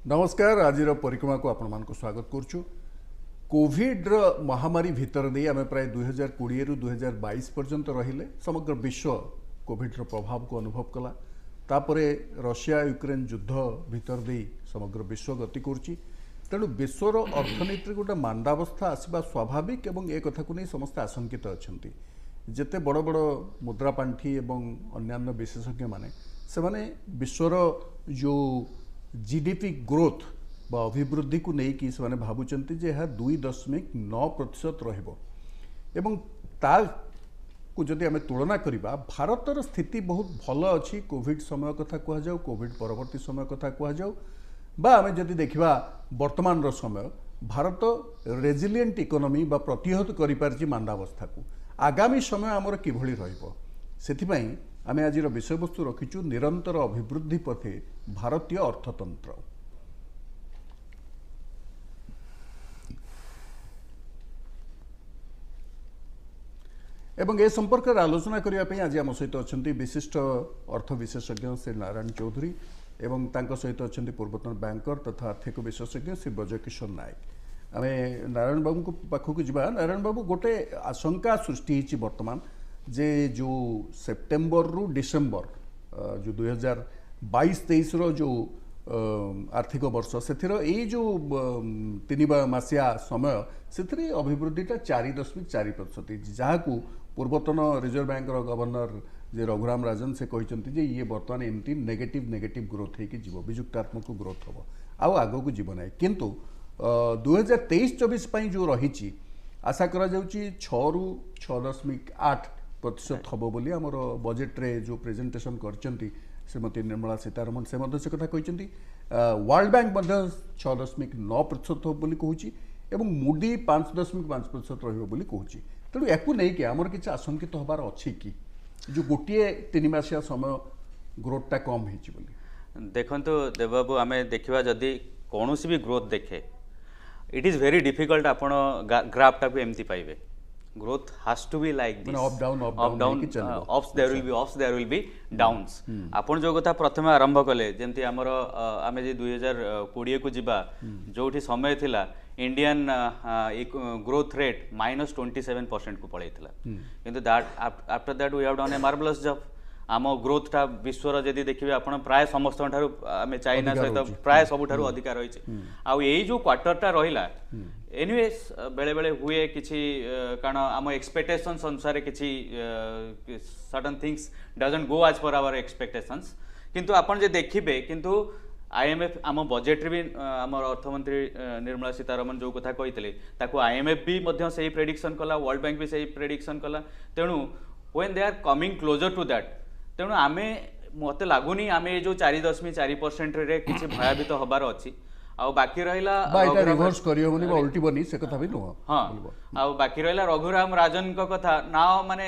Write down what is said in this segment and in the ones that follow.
नमस्कार आज परिक्रमा को आपण मानक स्वागत करुचु। कोविड महामारी भितर दे आम प्राय 2020 रु 2022 पर्यंत रहिले समग्र विश्व कोविड प्रभाव को अनुभव कला। तापरे रशिया यूक्रेन युद्ध भितर दे समग्र विश्व गति करुच्ची। तेणु विश्वर अर्थनीति गोटे मांदावस्था आसवा स्वाभाविक एवं ए कथा को नहीं समस्त आशंकित अच्छा। जेते बड़ बड़ मुद्रा पांठी एवं अन्यान्य विशेषज्ञ माने से माने विश्वर जो जीडीपी ग्रोथ बा अभिवृद्धि को लेकिन से भावुंट जे 2.9% रहिबो एवं ता को जदि आम तुलना करवा भारतर स्थिति बहुत भल अच्छी। कोविड समय कथा कह जाऊ, कोविड परवर्ती समय कथा कह जाऊ बा आम जदि देखा वर्तमान समय भारत रेजिलिएंट इकोनॉमी बा प्रतिहत करि पारछि मांदावस्था को। आगामी समय आमर किभଳି रहिबो सेथिपई आम आज विषय वस्तु रखीचु निरंतर अभिवृद्धि पथे भारतीय अर्थतंत्र। एवं ए संपर्क में आलोचना करने आज आम सहित अच्छा विशिष्ट अर्थ विशेषज्ञ श्री नारायण चौधरी एवं तांको सहित अच्छा पूर्वतन बैंकर तथा आर्थिक विशेषज्ञ श्री ब्रजकिशोर नायक। आम नारायण बाबू पाखक जा। नारायण बाबू गोटे आशंका सृष्टि वर्तमान जे जो सेप्टेम्बर रु डिसेम्बर जो 2022-23 रो जो आर्थिक वर्ष से जो 3 मासिया समय से अभिवृद्धिटा 4.4% जहाँ को पूर्वतन रिजर्व बैंक गवर्नर जे रघुराम राजन से कहते ये बर्तमान एमती नेगेटिव ग्रोथ हो विजुक्तात्मक ग्रोथ हम आग को जीव ना किंतु 2023-24 जो रही आशा करा 6 रु 6.8% हम बोली आमर बजेट रे जो प्रेजेंटेशन करचंती श्रीमती निर्मला सीतारमण से कथा कहते। वर्ल्ड बैंक 6.9% बोली कहूँ एवं मूडी 5.5% रहिबो बोली कहूँ। तेणु या नहीं आमर किसी आशंकित हबार अच्छी कि जो गोटे 3 मासिया समय ग्रोथटा कम होली। देखंतु देवबाबू आमे देखिबा जदि कोनोसी भी ग्रोथ देखे इट इज वेरी डिफिकल्ट आपण ग्राफ टाको एमती पाइबे। growth has to be like this, up down ups there will be ups there will be downs। आपण जो कथा प्रथम आरंभ कले जेमती हमर आमे जे 2020 को जिबा जोठी समय थिला इंडियन ग्रोथ रेट -27% को पळैथिला किंतु that after that we have done a marvellous job. आम ग्रोथटा विश्वर जदि देखिए आपण प्राय समस्त आम चाइना सहित प्राय सबुठारु अधिका रही आउ यही जो क्वार्टरटा रहिला एनीवेज बेले बेले हुए किछि कारण आम एक्सपेक्टेशंस अनुसार किछि certain things doesn't go as per our expectations किंतु आपण जे देखिबे किंतु आईएमएफ आम बजेट रे भी आम अर्थमंत्री निर्मला सीतारमण जो कथा कहितले ताको आईएमएफ भी मध्य सही प्रेडिक्शन कला, वर्ल्ड बैंक भी सही प्रेडिक्शन कला। तेणु when they are coming closer to that तेणु आमे मत लगुनि आम जो 4.4% रे किसी भयभीत हबार अच्छी आ बाकी रहा रिवर्स करियोनी बा उल्टी बनी से कथा भी नुह। हाँ आ बाकी रहा रघुराम राजन का कथा नाउ माने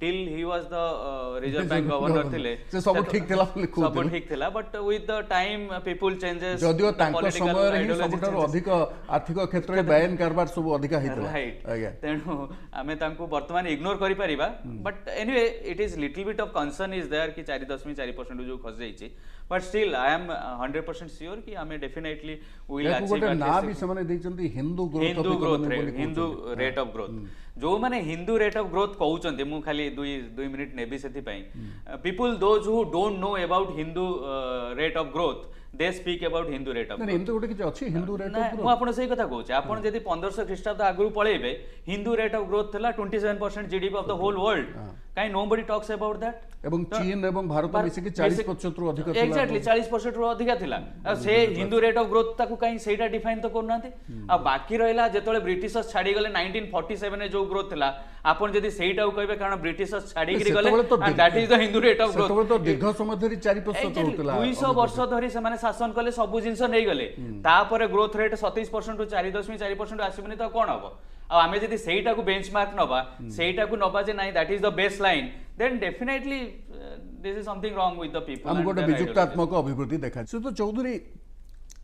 till he was the reserve bank governor थिले से सब ठीक थिला सब ठीक थिला but with the time people changes जदियो तांको समय रे सबठारो अधिक आर्थिक क्षेत्र रे बयान कारबार सब अधिक हितला आज्ञा। तेणु आमे तांको वर्तमान इग्नोर करि परिबा but anyway it is little bit of concern is there कि 4.4% जो खस जाईची but still I am 100% sure कि आमे डेफिनेटली विल अचीव ना भी समने देचंती Hindu growth Hindu rate of growth जो माने हिंदू रेट ऑफ ग्रोथ कहउचंती मु खाली 2 मिनिट नेबी सेति पई people those who don't know about Hindu rate of growth they speak about Hindu rate of growth. Hindu गोटे किछ अछि हिंदू रेट ऑफ ग्रोथ मु आपण सही कथा कहउछ आपण जदी 1500 ख्रीष्टाब्द आगु पळेबे हिंदू रेट ऑफ ग्रोथ थला 27% GDP of the whole world काई नोबडी टॉक्स अबाउट दैट एवं चीन एवं भारत मिसे कि 40% रु अधिक थिला एक्जेक्टली 40% रु अधिक थिला से हिंदू रेट ऑफ ग्रोथ ताकू काई सेटा डिफाइन तो करनाते आ बाकी रहला जेतोले ब्रिटिशर्स छाडी गले 1947 रे जो ग्रोथ थिला आपण जदी सेटा कहबे कारण ब्रिटिशर्स छाडी गिरी गले that is the Hindu rate of growth तो दीर्घ समय धरि 4% होतला 200 वर्ष धरि से माने शासन कले सब जिंस नै गले तापर ग्रोथ रेट 27% रु 4.4% आसीबनी तो कोन हबो आ आमे जदी सेटा को बेंचमार्क नबा सेटा को नबा जे नाही that is the base line then definitely this is something wrong with the people. हम गोटे विजुक्तात्मक अभिवृद्धि देखा तो चौधरी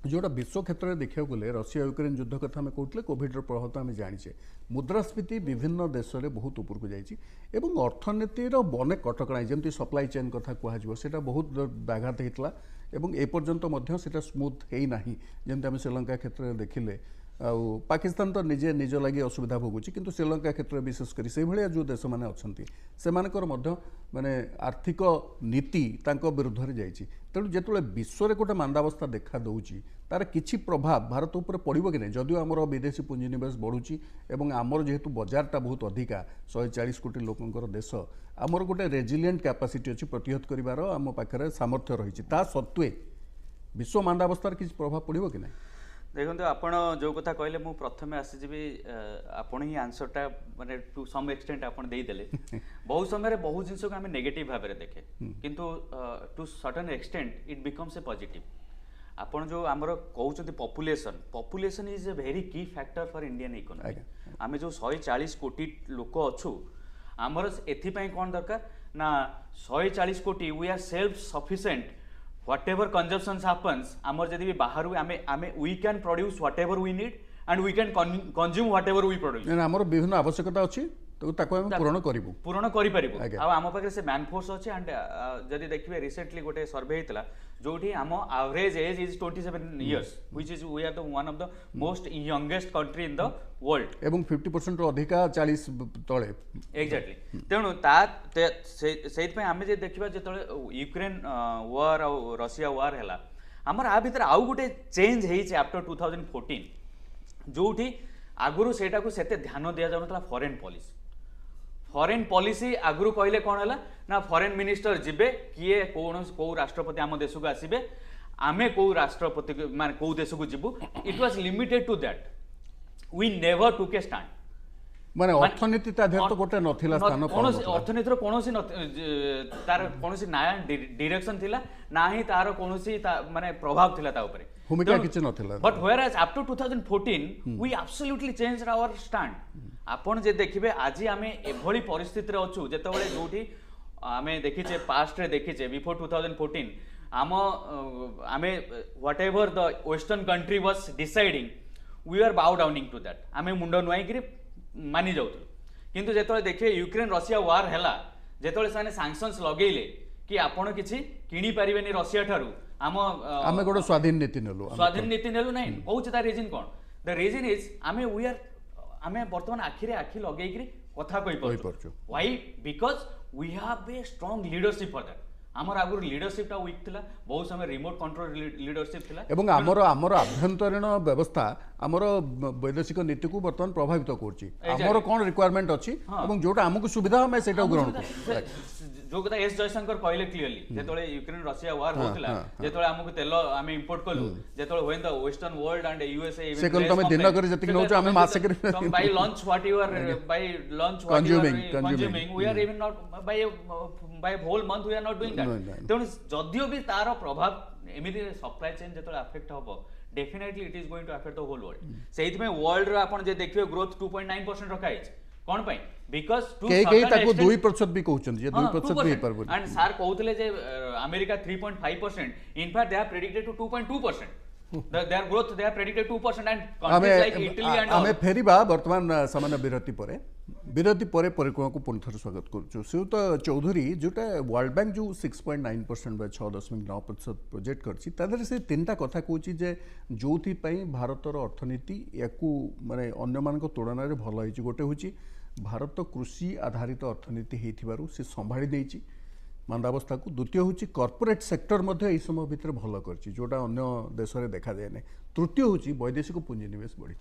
जोटा विश्व क्षेत्र में देखा गले रशिया यूक्रेन युद्ध कथा आम कहते कोविड प्रभाव तो आम जाचे मुद्रास्फीति विभिन्न देश में बहुत उपरको जार्थनीतिर अनेक कटकणा जमी सप्लाई चेन कथा कहूँ बहुत व्याघात होता ଏବଂ ଏପର୍ଯ୍ୟନ୍ତ ମଧ୍ୟ ସେଇଟା ସ୍ମୁଥ୍ ହେଇନାହିଁ ଯେମିତି ଆମେ ଶ୍ରୀଲଙ୍କା କ୍ଷେତ୍ରରେ ଦେଖିଲେ ଆଉ ପାକିସ୍ତାନ ତ ନିଜେ ନିଜ ଲାଗି ଅସୁବିଧା ଭୋଗୁଛି କିନ୍ତୁ ଶ୍ରୀଲଙ୍କା କ୍ଷେତ୍ରରେ ବିଶେଷ କରି ସେଇଭଳିଆ ଯେଉଁ ଦେଶମାନେ ଅଛନ୍ତି ସେମାନଙ୍କର ମଧ୍ୟ ମାନେ ଆର୍ଥିକ ନୀତି ତାଙ୍କ ବିରୁଦ୍ଧରେ ଯାଇଛି ତେଣୁ ଯେତେବେଳେ ବିଶ୍ୱରେ ଗୋଟେ ମାନ୍ଦାବସ୍ଥା ଦେଖା ଦେଉଛି ତାର କିଛି ପ୍ରଭାବ ଭାରତ ଉପରେ ପଡ଼ିବ କି ନାହିଁ ଯଦିଓ ଆମର ବିଦେଶୀ ପୁଞ୍ଜିନିବେଶ ବଢ଼ୁଛି ଏବଂ ଆମର ଯେହେତୁ ବଜାରଟା ବହୁତ ଅଧିକା 140 କୋଟି ଲୋକଙ୍କର ଦେଶ ଆମର ଗୋଟେ ରେଜିଲିଏଣ୍ଟ କ୍ୟାପାସିଟି ଅଛି ପ୍ରତିହତ କରିବାର ଆମ ପାଖରେ ସାମର୍ଥ୍ୟ ରହିଛି ତା ସତ୍ତ୍ୱେ ବିଶ୍ୱ ମାନ୍ଦାବସ୍ଥାର କିଛି ପ୍ରଭାବ ପଡ଼ିବ କି ନାହିଁ ଦେଖନ୍ତୁ ଆପଣ ଯେଉଁ କଥା କହିଲେ ମୁଁ ପ୍ରଥମେ ଆସିଯିବି ଆପଣ ହିଁ ଆନ୍ସରଟା ମାନେ ଟୁ ସମ୍ ଏକ୍ସଟେଣ୍ଟ ଆପଣ ଦେଇଦେଲେ ବହୁତ ସମୟରେ ବହୁତ ଜିନିଷକୁ ଆମେ ନେଗେଟିଭ ଭାବରେ ଦେଖେ କିନ୍ତୁ to certain extent it becomes a positive ଆପଣ ଯେଉଁ ଆମର କହୁଛନ୍ତି population is a very key factor for Indian economy ଆମେ ଯେଉଁ 140 କୋଟି ଲୋକ ଅଛୁ ଆମର ଏଥିପାଇଁ କ'ଣ ଦରକାର ନା 140 କୋଟି we are self sufficient whatever consumption happens amar jodi bi baharu ame we can produce whatever we need and we can consume whatever we produce ना हमर विभिन्न आवश्यकता अछि तो ताको हम पूर्ण करि परिबु आ आम पाखे से मैन फोर्स अछि एंड जदी देखिबे रिसेंटली गोटे सर्वे हेतला जोठी आम average age is 27 years which is we are the one of the most youngest country in the world एवं 50% रो अधिका 40 तळे एग्जैक्टली तेणु ता सेइत पे आमे जे देखिबा जेतले यूक्रेन वार और रशिया वार हैला हमर आ भीतर आउ गोटे चेंज हेइ छै आफ्टर 2014 जोठी आगुरु सेटा को सेते ध्यान दिया जाउनतला फॉरेन पॉलिसी आगुरु कहले कोन हैला ना फॉरेन मिनिस्टर जिबे किए को राष्ट्रपति आम देश को आसीबे आमे को राष्ट्रपति माने को देश को जिबु it was limited to that we never took a stand माने अर्थनीति ता धेर तो गोटे नथिला स्थान अर्थनीति रो कोनोसी तार कोनोसी नया डायरेक्शन थिला ना ही तार कोनोसी माने प्रभाव थिला ता ऊपर भूमिका किछ नथिला but where as up to 2014 we absolutely changed our stand आपण जे देखिबे आज आमे एभली परिस्थिति रे अछु जेतबेले जोठी आमे देखिचे पास्ट रे देखिचे बिफोर 2014 आमे whatever the western country was deciding we are bow downing to that आमे मुंडो नुआई गिरी मानि जाउथु किंतु जेतबेले देखिबे यूक्रेन रशिया वार हैला जेतबेले साने सैंक्शंस लगेइले कि आपण किछि किनी परिबेनी रशिया ठारू आमे गोटे स्वाधीन नीति नेलु नै कहूछ ता रीजन कोन द रीजन इज आमे वी आर आमे वर्तमान आखिरे आखि लगेइकरी कथा कहि परछु why because we have a strong leadership for that आमर आगुर लीडरशिप टा वीक थिला बहुत समय रिमोट कंट्रोल लीडरशिप थिला एवं आमर आभ्यंतरीण व्यवस्था आमर वैदेशिक नीति को वर्तमान प्रभावित करछि आमर कोन रिक्वायरमेंट अछि एवं जोटा हमकु सुविधा हम सेटा ग्रहण कर जो कथा एस जयशंकर कहले क्लियरली जेतोले यूक्रेन रशिया वार होतला जेतोले हमकु तेल आमे इंपोर्ट कलु जेतोले when the western world and USA even second तमे दिन कर जतिक नोच आमे मासे कर by lunch what you are by lunch what you are consuming we are even not by whole month we are not doing that तेणु जदियो भी तार प्रभाव एमिति सप्लाई चेन जेतोले अफेक्ट हबो definitely it is going to affect the whole world सेहित में वर्ल्ड रो आपण जे देखियो ग्रोथ 2.9% रखा है कोन पई बिकॉज़ टू के ताको 2% भी कहउछन जे 2% भी परबो एंड सर कहउतले जे America 3.5% in fact they are predicted to 2.2% their growth they are predicted 2% and countries like Italy and आमे फेरिबा वर्तमान सामान्य विरति परे परिक्रमा को पुनथर स्वागत करछु सुत चौधरी जोटा वर्ल्ड बैंक जो 6.9% बा 6.9% प्रोजेक्ट करछि तादर से तीनटा कथा कहूछि जे जोथि पई भारतर अर्थनीति याकू माने अन्य मानक तुलना रे भलो हिछि गोटे होछि भारत कृषि आधारित अर्थनीति हेथिबारु से संभाळी देछि मंदावस्था को द्वितीय हूँ कॉर्पोरेट सेक्टर मध्य समय भितर भल कर जोटा अन्य देश में देखा जाए ना तृतीय हूँ वैदेशिक पुंजीनिवेश बढ़ी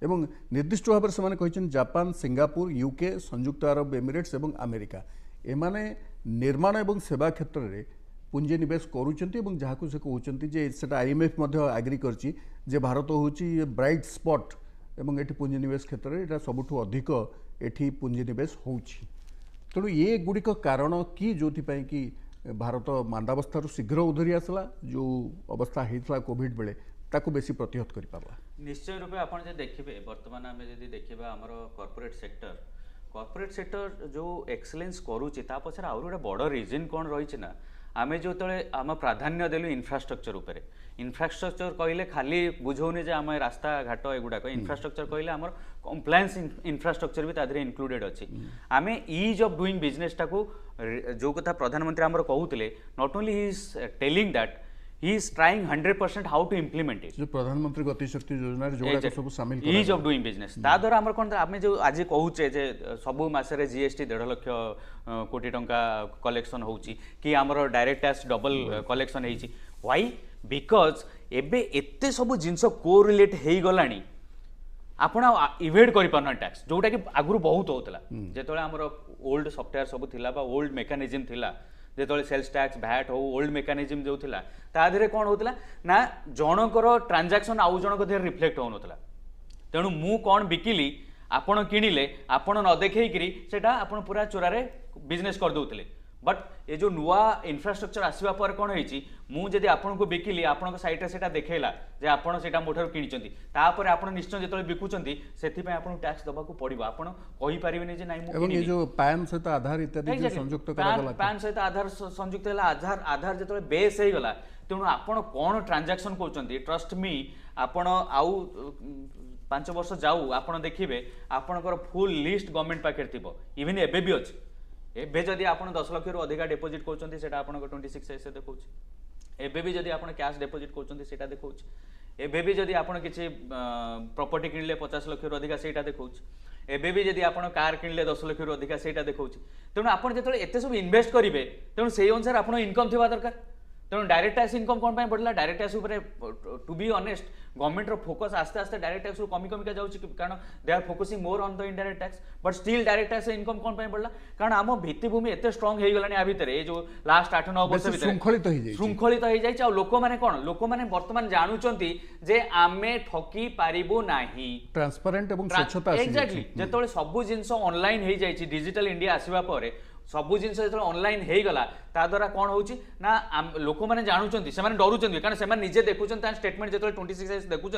एवं निर्दिष्ट भाव में कहते जापान सिंगापुर यूके संयुक्त अरब एमिरेट्स एवं अमेरिका एमाने निर्माण एवं सेवा क्षेत्र में पुंजीनिवेश करुँच जहाँ से कहते हैं आईएमएफ आग्री कर भारत हूँ ब्राइट स्पॉट एवं ये पुंजीनिवेश क्षेत्र में यहाँ सबुठ अधिक ये पुंजीनिवेश होउछि तेणु ये गुड़िक कारण कि जो कि भारत मांदावस्था शीघ्र उधरी आसला जो अवस्था होता कोविड बेले ताको बेसी प्रतिहत कर पारला निश्चय रूपे आपण जे देखिबे वर्तमान आमे जदी देखिबा हमर कॉर्पोरेट सेक्टर जो एक्सीलेंस करूची ता पछर आउर गोटे बड़ रीजन कोन रहिछि ना आमे जो तळे आम प्राधान्य देलु इंफ्रास्ट्रक्चर उपरे इंफ्रास्ट्रक्चर कहले खाली बुझौनी जे आम रास्ता घाट एगुडा इंफ्रास्ट्रक्चर कहले आम कंप्लायंस इंफ्रास्ट्रक्चर भी तादरे इंक्लूडेड अछि आमे ईज ऑफ डूइंग बिजनेस टाको जो कथा प्रधानमंत्री आमर कहउतले not only he is telling that he is trying 100% how to implement it जो प्रधानमंत्री गति शक्ति योजना जो सब शामिल इज ऑफ डूइंग बिजनेस ता द्वारा आम कौन आम जो आज कहूचे जे सबु मासरे जीएसटी 1.5 लाख कोटी टंका कलेक्शन होउची कि आमर डायरेक्ट टैक्स डबल कलेक्शन होइची व्हाई बिकॉज एबे एते सब जिंस कोरिलेट हेई गलानी आपण इवेड करि पारना टैक्स जोटा कि आगुरु बहुत होतला जेतोले हमर ओल्ड सॉफ्टवेयर सब थिला बा ओल्ड मेकानिज्म थिला जेतोले सेल्स टैक्स वैट हो ओल्ड मेकानिज्म जो थिला ता धीरे कोन होतला ना जनकर ट्रांजैक्शन आउ जनक धीरे रिफ्लेक्ट होनतला तेणु मु कोन बिकिली आपण किनिले आपण न देखैकरी सेटा आपण पूरा चोरारे बिजनेस कर दउतले बट ये जो नुआ इंफ्रास्ट्रक्चर आसवा पर कौन होइची मु जदि आपन को बिकिली आपन साइट सेटा देखेला जे आपन सेटा मोठर किनिचंती तापर आपन निश्चय जेतले बिकुचंती सेथि पे आपन टैक्स दबा को पड़िबो आपन कहि परिबेनी जे नाही मु एवं ये जो पैन सहित आधार इत्यादि जो संयुक्त करा गला पैन सहित आधार संयुक्त होला आधार जेतले बेस हे गला तेणु आपन कोन ट्रांजैक्शन करचंती ट्रस्ट मी आपन आउ 5 वर्ष जाऊ आपन देखिबे आपनकर फुल लिस्ट गवर्नमेंट पाखे थिबो इवन एबे भी अछि एबे जदि आपण 10 लाख रु अधिका डिपोजिट करछंती सेटा आपण 26 से देखौछ एबे भी जदि आपण कैश डिपोजिट करछंती सेटा देखौछ एबे भी जदि आपण किछि प्रॉपर्टी किनले 50 लाख रु अधिका सेटा देखौछ एबे भी जदि आपण कार किनले 10 लाख रु अधिका सेटा देखौछ तेणु आपण जेतले एते सब इन्वेस्ट करिवे तेणु सेही अनुसार आपण इनकम थिबा दरकार तेणु डायरेक्ट टैक्स इनकम कौन पाई बढ़ला डायरेक्ट टैक्स ऊपर टू बी ऑनेस्ट गवर्नमेंट रो फोकस आस्ते आस्ते डायरेक्ट टैक्स कमी कमी का जाउची कारण they are focusing more on the indirect tax but still direct tax income कौन पाई बढ़ला कारण आम भित्तिभूमि एते स्ट्रांग हे गलानी आ भितरे ए जो लास्ट 8-9 वर्ष भितरे श्रृंखलित हो जाई लोक माने कोन लोक माने वर्तमान जानुचंती जे आमे ठकी पारिबो नाही ट्रांसपेरेंट एवं स्वच्छता एग्जैक्टली जेतोले सब जिंस ऑनलाइन हे जाई डिजिटल इंडिया आसीबा परे सबू जिन जो ऑनलाइन हो गला ता द्वारा कौन होची ना लोक मैंने जानूँ से डरुंच कारण से निजे देखुं स्टेटमेंट जो 26 देखुं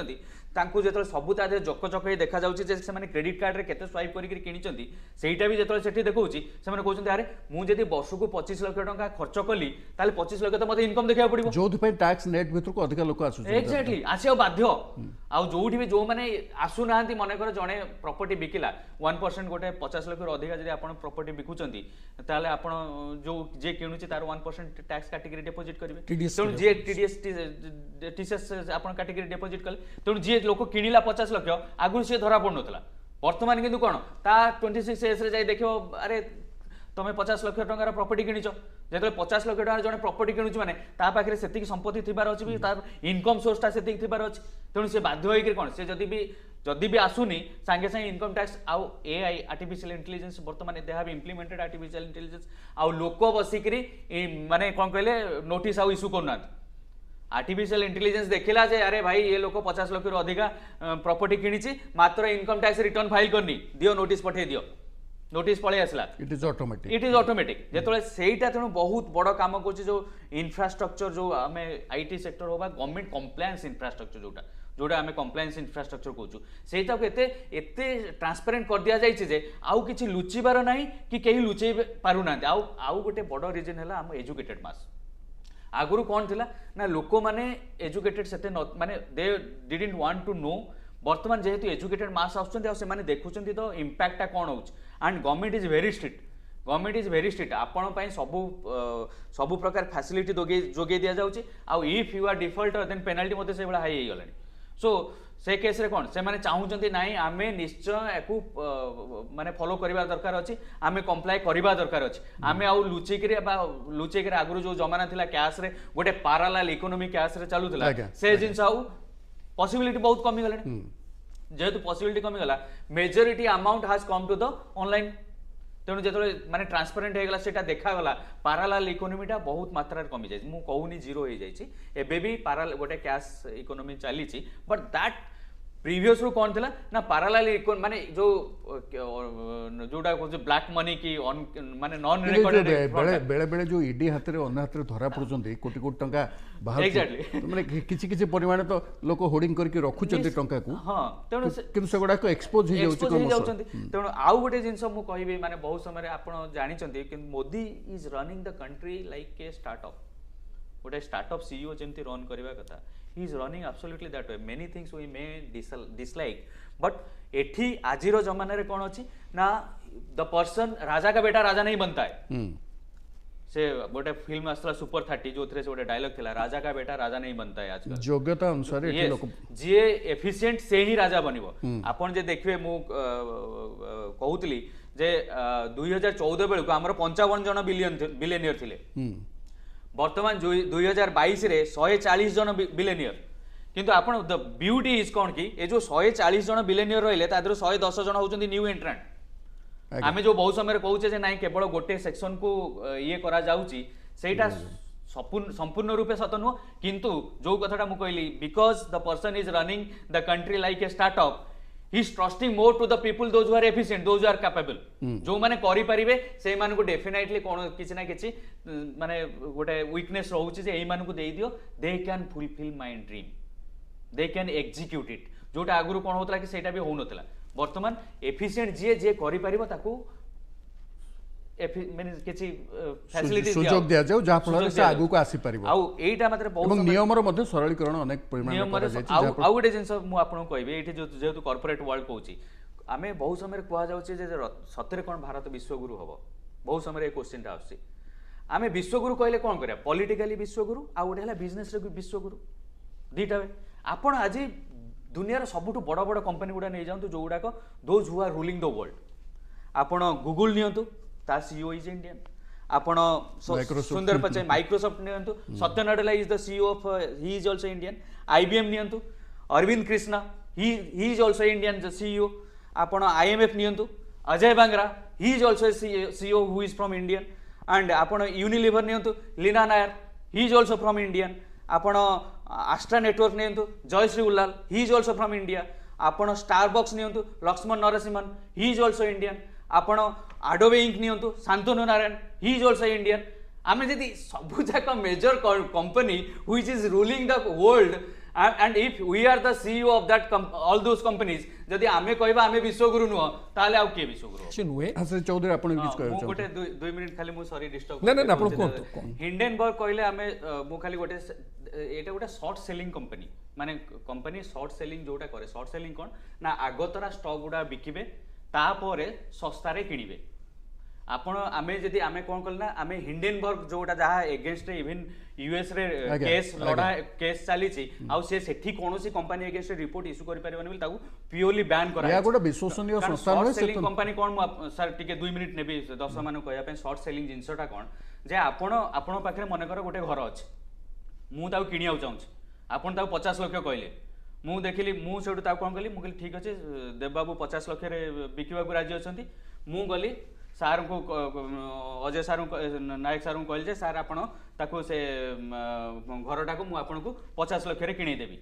जो सब जक जक ही देखा जाऊँगी क्रेडिट कार्ड में केते स्वाइप करके किनी सेटा भी जो देखा से कहते अरे मुझे वर्ष को 25 लाख टका खर्च कली 25 लाख तो मतलब इनकम देखा पड़ो जो टैक्स नेट भीतर को अधिक लोक एक्जाक्टली आसिया बाध्य आउ जो भी जो मैंने आसुना मनकर जड़े प्रॉपर्टी बिकिला 1% गोटे 50 लाख अधिका जब आप प्रॉपर्टी बिकुंट ताले आपण जो जे किणुची तार 1% टैक्स कैटेगरी डिपॉजिट करिवे तेणु जे टीडीएस टीसीएस आपण कैटेगरी डिपॉजिट कले तेणु जे लोक किनिला 50 लाख आगु से धरा पड़ नथला वर्तमान किंतु कोन ता 26 एस रे जाई देखियो अरे तुम 50 लाख टंकार प्रॉपर्टी किनिच जो 50 लाख टंकार जने प्रॉपर्टी किणुची माने ता पाखरे सेतिक संपत्ति थिबार अछि भी तार इनकम सोर्सटा सेतिक थिबार अछि तेणु से बाध्य होई कि कोन से जदि भी आसुनी सांगे सांगे इनकम टैक्स आउ एआई आर्टिफिशियल इंटेलिजेंस वर्तमान they have implemented artificial intelligence आउ लोक बसिकरी माने कोन कहले नोटिस आउ इशू करना आर्टिफिशियल इंटेलिजेंस देखिला जे अरे भाई ये लोक 50 लाख रु अधिका प्रॉपर्टी किनिची मात्र इनकम टैक्स रिटर्न फाइल करनी दियो नोटिस पठे दियो नोटिस पळे आसला इट इज ऑटोमेटिक जेतोले सेटा तेणु बहुत बड़ काम करछि जो इंफ्रास्ट्रक्चर जो आमे आईटी सेक्टर होबा गवर्नमेंट कंप्लायंस इंफ्रास्ट्रक्चर जोटा आमे कंप्लायंस इंफ्रास्ट्रक्चर कहूँ से एते ट्रांसपेरेंट कर दिया जाइए जे आउ किछि लुचिबार नाही कि केही लुचै पारु ना आउ गोटे बड़ रीजन है आम एजुकेटेड मास आगुरु कौन थिला ना लोक माने एजुकेटेड सेते माने they didn't want to know वर्तमान जेहेतु एजुकेटेड मास आउछन्ती आ से माने देखुछन्ती तो इंपैक्टटा कोन होउछ and government is very strict आपण पई सबु प्रकार फैसिलिटी जोगे दिया जाउची आ if you are defaulter then penalty मते से बडा हाई हे गलानी सो से केस रे कोन से माने चाहूचंती नाही आमे निश्चय एकु माने फॉलो करिबा दरकार अछि आमे कंप्लाई करिबा दरकार अछि आमे आउ लुचेकरे आगुरु जो जमाना थिला कैश रे गोटे पैरेलल इकोनॉमी कैश रे चालू थिला से जिंस आउ पॉसिबिलिटी बहुत कमी गलानी जेहेतु पॉसिबिलिटी कमी गला majority amount has come to the online तेणु जो माने ट्रांसपेरेंट हो गला सेटा देखा गला पैरेलल इकोनॉमीटा बहुत मात्रा कमी जाय मु कहूनी जीरो हो जाय एबे भी पैरेलल गोटे कैश इकोनॉमी चली बट दैट प्रीवियस रू कौन थिला ना पैरेलल माने जो जोटा को ब्लैक मनी की माने नॉन रिकॉर्डेड बेले बेले जो ईडी हाथ रे अन्न हाथ रे धरा पड़ुचंती कोटी कोटी टंका बाहर एक्जेक्टली माने किछि किछि परिमाण तो लोक होर्डिंग करके रखुचंती टंका को हां तेणु किंतु से गुडा को एक्सपोज हो जाउचंती तेणु आउ गोटे जिंस मु कहिबे माने बहुत समय आपण जानिचंती कि Modi is running the country like a startup गोटे स्टार्टअप सीईओ जेमती रन करबा कथा he is running absolutely that way many things we may dislike but एठी आजिरो जमाना रे कोन अछि ना द पर्सन राजा का बेटा राजा नहीं बनता है से गोटे फिल्म आसला सुपर 30 जो थे गोटे डायलॉग थिला राजा का बेटा राजा नहीं बनता है आजकल योग्यता अनुसार एठी लोक जी एफिशिएंट से ही राजा बनिबो आपण जे देखिबे मु कहूतली जे 2014 बेलू हमर 55 जन बिलियनियर थिले वर्तमान 2022 रे 140 जन बिलियनियर किंतु आपण द ब्यूटी इज कोन कि ए जो 140 जन बिलियनियर रहिले तादर 110 जन होचंदी न्यू एंट्रेंट आमे जो बहुत समय कहूचे जे नाही केवल गोटे सेक्शन को ये करा जाउची सेटा संपूर्ण रूपे सत नुह किंतु जो कथाटा मु कहली because the person is running the country like a startup he is trusting more to the people those who are efficient those who are capable जो माने करि परिबे से मान को डेफिनेटली कोन किछि ना किछि माने गोटे वीकनेस रहउची जे एई मान को देई दियो they can fulfil my dream they can execute it जोटा आगुरु कोन होतला कि सेटा भी होउ नतला वर्तमान एफिशिएंट जे जे करि परिबो ताकू माने किछि फैसिलिटी सुजोग दिया जाउ जा फल से आगु को आसी परिबो आउ एटा मात्र बहुत এবং নিয়মর মধ্যে সরলীকরণ অনেক পরিমাণ করা যাইছি आउ गोटे जिंस मु आपन कहबे एठी जेहेतु कॉर्पोरेट वर्ल्ड कहूची आमे बहुत समय कुआ जाउची जे सतरे कोन भारत विश्वगुरु हबो बहुत समय ए क्वेश्चन टा आसी आमे विश्वगुरु कहले कोन करिया पॉलिटिकली विश्वगुरु आ गोटे हला बिजनेस रे विश्वगुरु दीटा आपण आज दुनिया सबुठु बड़ बड़ कंपनी गुडा नहीं जांतु जो गुडा those who are ruling the world आपण गूगल नियंतु ता सीईओ इज इंडियन आपण सुंदर पचे माइक्रोसॉफ्ट नियंतु Satya Nadella is the CEO of he is also Indian IBM नियंतु Arvind Krishna he is also Indian the CEO आपण आईएमएफ नियंतु Ajay Bangra he is also CEO who is from Indian and आपण यूनिलीवर नियंतु Leena Nair he is also from Indian आपण Astra network नियंतु Jayshree Ullal he is also from India आपण Starbucks नियंतु Laxman Narasimhan he is also Indian आपण Adobe ink नियंतु Shantanu Narayen he is also Indian आमे जदी सबु जाक major company which is ruling the world and if we are the CEO of that all those companies जदि आमे कहबा आमे विश्वगुरु नुह ताले आ के विश्वगुरु छि नुहे हसे चौधरी आपण किछ कहउ छ गोटे 2 मिनिट खाली मु सॉरी डिस्टर्ब ना ना आपण कोन हिंडनबर्ग कहले आमे मु खाली गोटे एटा गोटे शॉर्ट सेलिंग कंपनी माने कंपनी शॉर्ट सेलिंग जोटा करे शॉर्ट सेलिंग कोन ना आगतरा स्टॉक गुडा बिकिबे ता परे सस्ता रे किनिबे आपण आमे जदि आमे कोन करना आमे हिंडनबर्ग जोटा जहा एगेंस्ट इवन यूएस रे केस लड़ा केस चली छि आ से सेठी कोनोसी कंपनी एगेंस्ट रिपोर्ट इशू करि परबनी बोल ताकू प्योरली बैन करा या गोटा विश्वसनीय संस्था रे सेलिंग कंपनी कोन सर टिके 2 मिनिट नेबी दर्शक मानु कहया पे शॉर्ट सेलिंग जिंसटा कोन जे आपण पाखरे मने कर गोटे घर अछि मु ताऊ किनिया चाहूँ आपण ताऊ 50 लाख कहले मु देखिली मु सेठू ताऊ कोन कहली मु कहली ठीक अछि देव बाबू 50 लाख रे बिकिबा को राजी अछंती मु गली सार को अजय सार नायक सार को कहले सार आपण ताको से घरटा को मु आपन को 50 लाख रे किनै देबी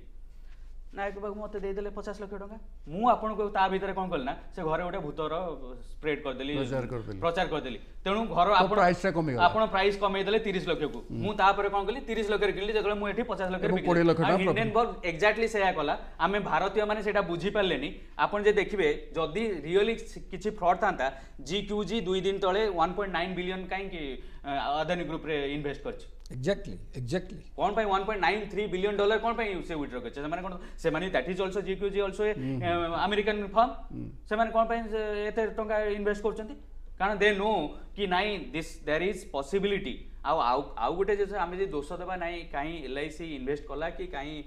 नायक बाबू मते दे देले 50 लाख टका मु आपन को ता भीतर कोन करना से घरे गोटे भूतर स्प्रेड कर देली प्रचार कर देली तेनु घर आपन प्राइस रे कमी आपन प्राइस कमे देले 30 लाख को मु ता पर कोन करली 30 लाख रे किनली जेकले मु एठी 50 लाख रे बिकली 20 लाख टका हिंडनबर्ग एग्जैक्टली सेया कला आमे भारतीय माने सेटा बुझी पारलेनी आपन जे देखिबे जदी रियली किछि फ्रॉड थांता जीक्यूजी 2 दिन तळे 1.9 बिलियन काई कि अदानी ग्रुप रे इन्वेस्ट करछि एग्जैक्टली कोन पाई 1.93 बिलियन डॉलर कोन पाई से विथड्रॉ करछ से माने कोन से माने that is also GQG also American firm से माने कोन पाई एते टंका इन्वेस्ट करछंती कारण दे नो कि नाइ दिस देयर इज पॉसिबिलिटी आउ गोटे जे आमे जे दोष देबा नाइ काई एलआईसी इन्वेस्ट कला कि काई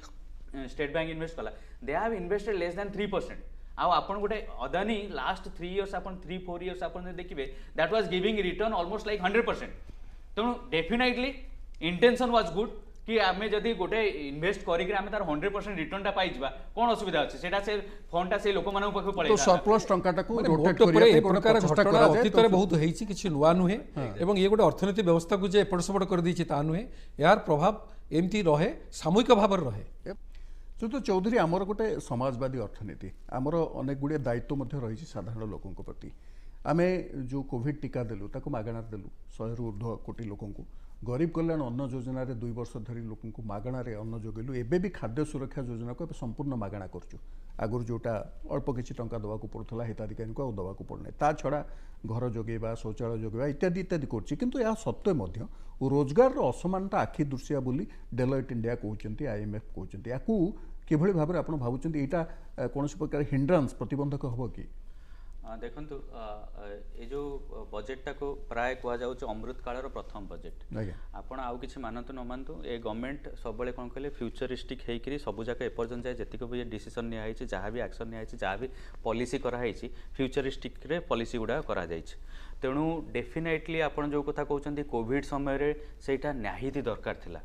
स्टेट बैंक इन्वेस्ट कला they have invested less than 3% आउ आपण गोटे अदानी लास्ट 3 इयर्स आपण 3-4 इयर्स आपण देखिबे that was giving return almost like 100% तेणु डेफिनेटली इंटेंशन वाज गुड कि आमे जदी गोटे इन्वेस्ट करी आमे तार 100% रिटर्न टा पाइ जबा कोन असुविधा अछि सेटा से फंड टा से लोक मानन पखे पळे तो सरप्लस टंकाटा को रोटेट भोट करिया ए कोन प्रकार प्रचेष्टा घटना करा जाय अतीत रे बहुत हेछि किछि नुवा नुहे एवं ये गोटे अर्थनीति व्यवस्था को जे एपड़ सपड़ कर दैछि ता नुहे यार प्रभाव एमती रहे सामूहिक भाव रहे तो चौधरी आमर गोटे समाजवादी अर्थनीति आमर अनेक गुड़े दायित्व मध्य रही साधारण लोकों प्रति आमे जो कोविड टीका देलु ताको मागणार देलु 100 रु ऊर्ध्व कोटी लोकों को गरीब कल्याण अन्न योजना रे 2 वर्ष धरी लोकों को मागणार अन्न जोगेलु एबे भी खाद्य सुरक्षा योजना को संपूर्ण मागणा करछु आगुर जोटा अल्प किछि टंका दवा को पड़थला हिताधिकारी को दवा को पड़ने ता छड़ा घर जोगेबा शौचालय जोगेबा इत्यादि इत्यादि करछि किंतु या सत्वे मध्य रोजगार रो असमानता आखि दृश्या बोली डेलॉयट इंडिया कहउचंती आईएमएफ कहउचंती याकू किभଳି भाबरे आपण भाबुचंती एटा कोनोसी प्रकार हिंड्रांस प्रतिबंधक हबो कि ଦେଖନ୍ତୁ ଏ ଯେଉଁ ବଜେଟଟାକୁ ପ୍ରାୟ କୁହାଯାଉଛି ଅମୃତ କାଳର ପ୍ରଥମ ବଜେଟ୍। ଆଜ୍ଞା ଆପଣ ଆଉ କିଛି ମାନନ୍ତୁ ନ ମାନନ୍ତୁ ଏ ଗଭର୍ଣ୍ଣମେଣ୍ଟ ସବୁବେଳେ କ'ଣ କହିଲେ ଫ୍ୟୁଚରିଷ୍ଟିକ୍ ହେଇକିରି ସବୁଯାକ ଏପର୍ଯ୍ୟନ୍ତ ଯାଏ ଯେତିକି ବି ଡିସିସନ୍ ନିଆହେଇଛି, ଯାହା ବି ଆକ୍ସନ୍ ନିଆହେଇଛି, ଯାହା ବି ପଲିସି କରାହେଇଛି, ଫ୍ୟୁଚରିଷ୍ଟିକ୍ରେ ପଲିସି ଗୁଡ଼ାକ କରାଯାଇଛି। ତେଣୁ ଡେଫିନେଟଲି ଆପଣ ଯେଉଁ କଥା କହୁଛନ୍ତି କୋଭିଡ ସମୟରେ ସେଇଟା ନିହାତି ଦରକାର ଥିଲା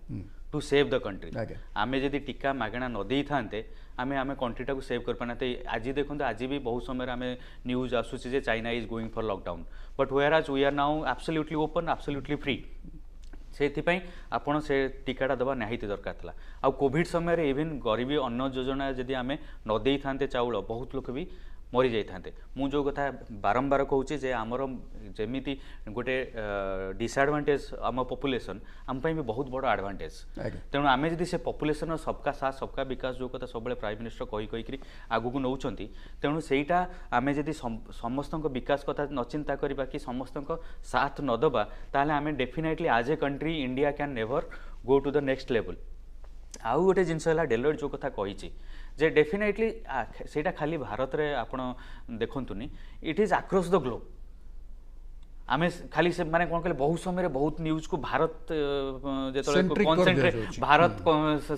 ଟୁ ସେଭ୍ ଦ କଣ୍ଟ୍ରି। ଆମେ ଯଦି ଟିକା ମାଗଣା ନ ଦେଇଥାନ୍ତେ ଆମେ କଣ୍ଟ୍ରିଟାକୁ ସେଭ୍ କରିପାରିନାହାନ୍ତେ। ଆଜି ଦେଖନ୍ତୁ ଆଜି ବି ବହୁତ ସମୟରେ ଆମେ ନ୍ୟୁଜ୍ ଆସୁଛି ଯେ China is going for lockdown, but whereas we are now absolutely open, absolutely free. ସେଥିପାଇଁ ଆପଣ ସେ ଟିକାଟା ଦେବା ନିହାତି ଦରକାର ଥିଲା। ଆଉ କୋଭିଡ ସମୟରେ ଇଭେନ୍ ଗରିବୀ ଅନ୍ନ ଯୋଜନା ଯଦି ଆମେ ନ ଦେଇଥାନ୍ତେ ଚାଉଳ, ବହୁତ ଲୋକ ବି ମରି ଯାଇଥାନ୍ତେ। ମୁଁ ଯେଉଁ କଥା ବାରମ୍ବାର କହୁଛି ଯେ ଆମର ଯେମିତି ଗୋଟେ ଡିସଆଡ଼ଭାଣ୍ଟେଜ୍ ଆମ ପପୁଲେସନ୍, ଆମ ପାଇଁ ବି ବହୁତ ବଡ଼ ଆଡ଼ଭାଣ୍ଟେଜ୍। ତେଣୁ ଆମେ ଯଦି ସେ ପପୁଲେସନ୍ର ସବକା ସାଥ ସବକା ବିକାଶ ଯେଉଁ କଥା ସବୁବେଳେ ପ୍ରାଇମ୍ ମିନିଷ୍ଟର କହିକରି ଆଗକୁ ନେଉଛନ୍ତି, ତେଣୁ ସେଇଟା ଆମେ ଯଦି ସମସ୍ତଙ୍କ ବିକାଶ କଥା ନ ଚିନ୍ତା କରିବା କି ସମସ୍ତଙ୍କ ସାଥ ନ ଦେବା, ତାହେଲେ ଆମେ definitely as A country India can never go to the next level. ଆଉ ଗୋଟେ ଜିନିଷ ହେଲା ଡେଲୋଏଟ୍ ଯେଉଁ କଥା କହିଛି ଯେ ଡେଫିନେଟଲି ସେଇଟା ଖାଲି ଭାରତରେ ଆପଣ ଦେଖନ୍ତୁନି, it is across the globe. आमे खाली से माने कोन कहले बहुत समय रे बहुत न्यूज को भारत जेतले कॉन्सेंट्रेट भारत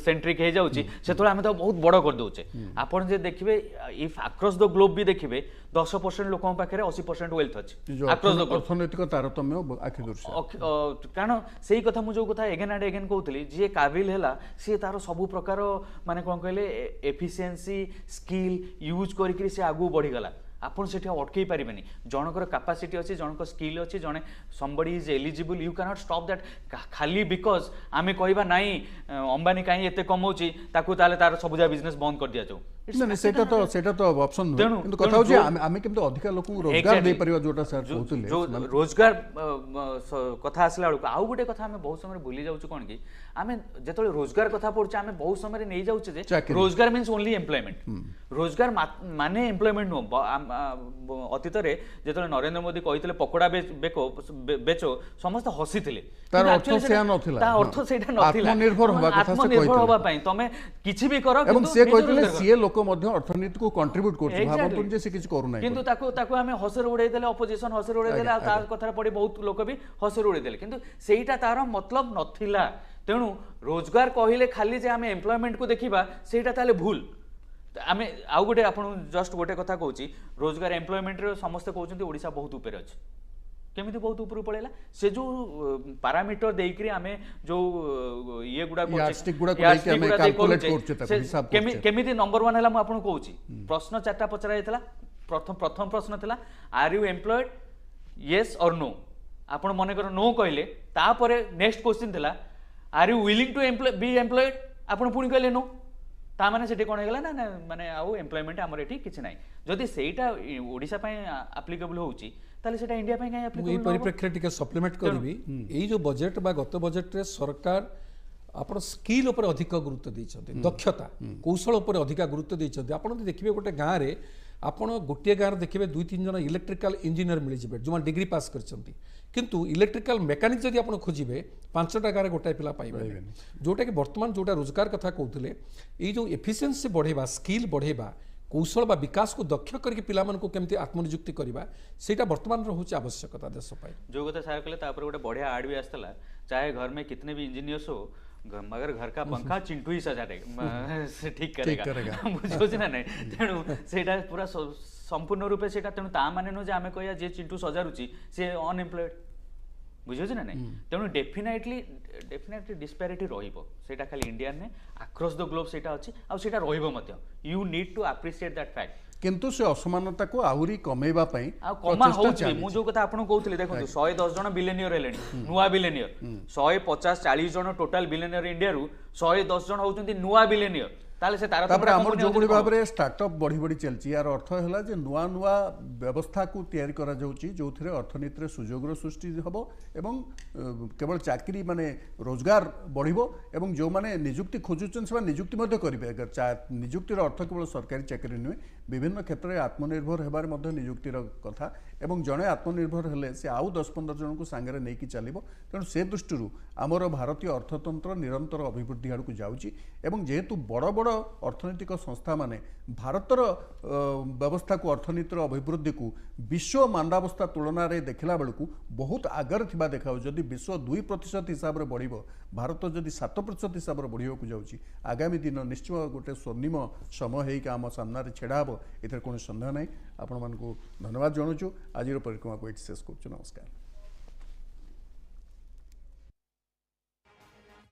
सेंट्रिक हे जाउची सेतले आमे तो बहुत बड़ कर दोचे। आपण जे देखिबे इफ अक्रॉस द ग्लोब भी देखिबे 10% लोकन पाखे 80% वेल्थ अछि अक्रॉस द ग्लोब। अर्थनैतिक तारतम्य आखि दर्शा कारण सेही कथा मु जो कथा एगेन एंड एगेन कहउतली जे काबिल हैला से तारो सब प्रकार माने कोन कहले एफिशिएंसी स्किल यूज करिकरी से आगु बढ़ी गला। आपन सेठी अटकई पारिबेनी, जनकर कैपेसिटी अछि, जनकर स्किल अछि, जने somebody is eligible, you cannot stop that खाली बिकॉज आमे कहबा नाही अंबानी काई एते कमौची ताकू ताले तार सबुजा बिजनेस बंद कर दिया जाऊ। नहीं सेटा तो ऑप्शन नु किंतु कथा हो जे आमे केमते अधिक लोक रोजगार दे परिबा जोटा सर कहउतले जो रोजगार कथा आसला बेलको आउ गुटे कथा आमे बहुत समय भूली जाउछु कोन कि आमे जेतले रोजगार कथा पड़छ आमे बहुत समय नै जाउछु जे रोजगार मीन्स ओनली एम्प्लॉयमेंट। रोजगार माने एम्प्लॉयमेंट नो। अतीत रे जेतले नरेंद्र मोदी कहितले पकोड़ा बेचो समस्त हसी थिले, तार अर्थ सेया नथिला, ता अर्थ सेटा नथिला, आत्मनिर्भर होबा कथा से कहितले, आत्मनिर्भर होबा पई तमे किछि भी करो एवं से कहितले सीए लोक मध्ये अर्थनीति को कंट्रीब्यूट करछ भाबतुन जे से किछ करू नै किंतु ताको हमें हसर उड़ाई देले, अपोजिशन हसर उड़ाई देले, ता कथा पड़ी बहुत लोक भी हसर उड़ाई देले, किंतु सेटा तार मतलब नथिला। तेणु रोजगार कहिले खाली जे हमें एम्प्लॉयमेंट को देखिबा सेटा ताले भूल। आमे आउ गोटे आपण जस्ट गोटे कथा कहूची रोजगार एम्प्लॉयमेंट रे समस्त कहउचंती ओडिसा बहुत ऊपर अछि। केमिति बहुत ऊपर पळेला से जो पैरामीटर देइकरी आमे जो ये गुडा को यास्टिक गुडा को लेके हमें कैलकुलेट करछे त हिसाब करछे केमिति नंबर 1 हला म आपण कहूची प्रश्न चारटा पचरा हेतला। प्रथम प्रश्न थिला are you employed yes or no. आपण मने कर नो कहले तापरे नेक्स्ट क्वेश्चन थिला are you willing to be employed. आपण पुनी कहले नो, ता माने सेठी कोन हेगला ना माने आउ एम्प्लॉयमेंट हमर एठी किछ नाही। जदि सेटा ओडिसा पय एप्लीकेबल होउची ताले सेटा इंडिया पय काय एप्लीकेबल। ए परिप्रेक्षी टिके सप्लीमेंट करबी एई जो बजेट बा गत बजेट रे सरकार आपण स्किल ऊपर अधिक गुरुत्व दैछथि, दक्षता कौशल ऊपर अधिक गुरुत्व दैछथि। आपण देखिबे गोटे गाँ रे आपण गोटे गाँव देखिए 2-3 जन इलेक्ट्रिकल इंजीनियर मिल जाए जो डिग्री पास करछंती, किंतु इलेक्ट्रिकल मेकानिक जदि आपण खोजिबे 5टा गाँव गोटाए पिला पाइबे। जोटा कि वर्तमान जोटा रोजगार कथा कहउतले ए जो एफिशिएंसी बढ़ेबा, स्किल बढ़ेबा, कौशल बा विकास को दक्ष करके पिला मन को केमती आत्मनियुक्ति करबा सेटा वर्तमान रहउची आवश्यकता देश पाई। जो कथा सार कले तापर गोटे बढ़िया आड भी आस्तला, चाहे घर में कितने भी इंजीनियर्स हो मगर घर का पंखा चिंटू ही सजाएगा से ठीक करेगा बुझोछि ना नहीं। तेणु सेटा पूरा संपूर्ण रूपे सेटा तेणु ता माने न जे आमे कहया जे चिंटू सजारुची से अनएम्प्लॉयड बुझोछि ना नहीं। तेणु डेफिनेटली डिस्पैरिटी रहिबो, सेटा खाली इंडिया ने अक्रॉस द ग्लोब सेटा अछि आ सेटा रहिबो मध्य। You need to appreciate that fact. किंतु से असमानता को आहुरी कमेबा पई आ कमा होउछि। मु जो कथा आपन कहउतले देखंतु 110 जन बिलियनियर हेलेनी नुवा बिलियनियर, 150-40 जन टोटल बिलियनियर इंडिया रु 110 जन होउचंती नुवा बिलियनियर। ताले से तारा तापर हमर जो गुडी भाबरे स्टार्टअप बढ़ी बढ़ी चलची यार अर्थ हैला जे नुवा नुवा व्यवस्था को तयारी करा जाउची जोथिरे अर्थनीति रे सुजोगर सृष्टि हबो एवं केवल चाकरी माने रोजगार बढ़िबो एवं जो माने नियुक्ति खोजुचन से नियुक्ति मध्ये करिवे। अगर नियुक्ति रो अर्थ केवल सरकारी चाकरी नुहे विभिन्न क्षेत्र में आत्मनिर्भर होबार मध्य नियुक्तिर कथा एवं जड़े आत्मनिर्भर हेले से आउ 10-15 जन को सांगे नहीं चलो तेणु से दृष्टि आमर भारतीय अर्थतंत्र निरंतर अभिवृद्धि आड़ को जाऊँगी जेहेतु बड़ बड़ अर्थनैतिक संस्था माने भारतर व्यवस्था को अर्थनीतिर अभिवृद्धि को विश्व मांदावस्था तुलन में देखला बेलू बहुत आगर थिबा देखा जदि विश्व 2% हिसाब से बढ़ भारत जदि 7% हिसाब से बढ़ा जाऊँगी आगामी दिन निश्चय गोटे स्वर्णिम समय होकर आम सामने छेड़ा हे ए कौन सन्देह ना आपण मानक धन्यवाद जनाऊँ आज परिक्रमा को ये शेष कर नमस्कार।